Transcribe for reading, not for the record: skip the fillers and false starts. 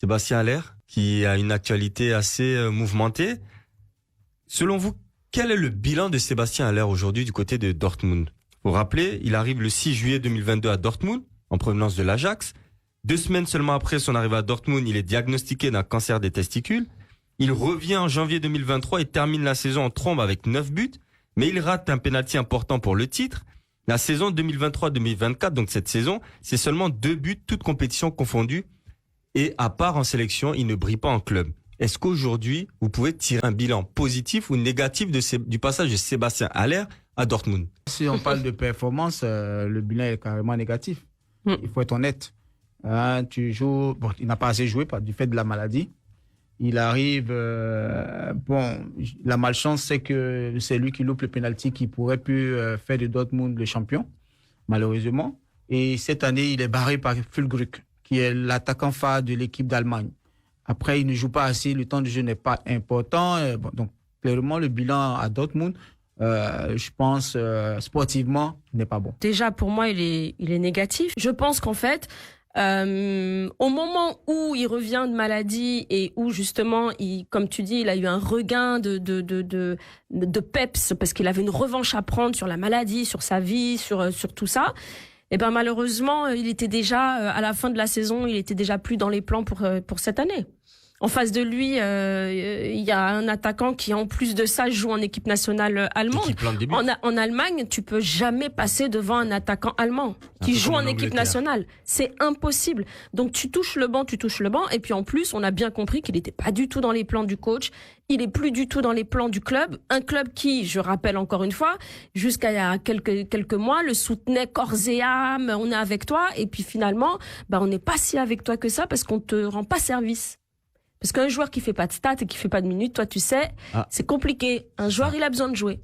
Sébastien Haller, qui a une actualité assez mouvementée. Selon vous, quel est le bilan de Sébastien Haller aujourd'hui du côté de Dortmund? Vous vous rappelez, il arrive le 6 juillet 2022 à Dortmund, en provenance de l'Ajax. 2 semaines seulement après son arrivée à Dortmund, il est diagnostiqué d'un cancer des testicules. Il revient en janvier 2023 et termine la saison en trombe avec 9 buts, mais il rate un pénalty important pour le titre. La saison 2023-2024, donc cette saison, c'est seulement 2 buts, toutes compétitions confondues. Et à part en sélection, il ne brille pas en club. Est-ce qu'aujourd'hui, vous pouvez tirer un bilan positif ou négatif du passage de Sébastien Haller à Dortmund? Si on parle de performance, le bilan est carrément négatif. Il faut être honnête. Tu joues, bon, il n'a pas assez joué du fait de la maladie. Il arrive, la malchance, c'est que c'est lui qui loupe le penalty qui pourrait plus faire de Dortmund le champion, malheureusement. Et cette année, il est barré par Füllkrug, qui est l'attaquant phare de l'équipe d'Allemagne. Après, il ne joue pas assez, le temps de jeu n'est pas important. Donc, clairement, le bilan à Dortmund, je pense, sportivement, n'est pas bon. Déjà, pour moi, il est négatif. Je pense qu'en fait, au moment où il revient de maladie et où justement, comme tu dis, il a eu un regain de peps parce qu'il avait une revanche à prendre sur la maladie, sur sa vie, sur tout ça. Et ben malheureusement, il était déjà à la fin de la saison, il était déjà plus dans les plans pour cette année. En face de lui, il y a un attaquant qui, en plus de ça, joue en équipe nationale allemande. En Allemagne, tu peux jamais passer devant un attaquant allemand qui joue en équipe nationale. C'est impossible. Donc tu touches le banc. Et puis en plus, on a bien compris qu'il n'était pas du tout dans les plans du coach. Il est plus du tout dans les plans du club. Un club qui, je rappelle encore une fois, jusqu'à il y a quelques mois, le soutenait corps et âme. On est avec toi. Et puis finalement, on n'est pas si avec toi que ça parce qu'on te rend pas service. Parce qu'un joueur qui fait pas de stats et qui fait pas de minutes, toi, tu sais, c'est compliqué. Un joueur, il a besoin de jouer.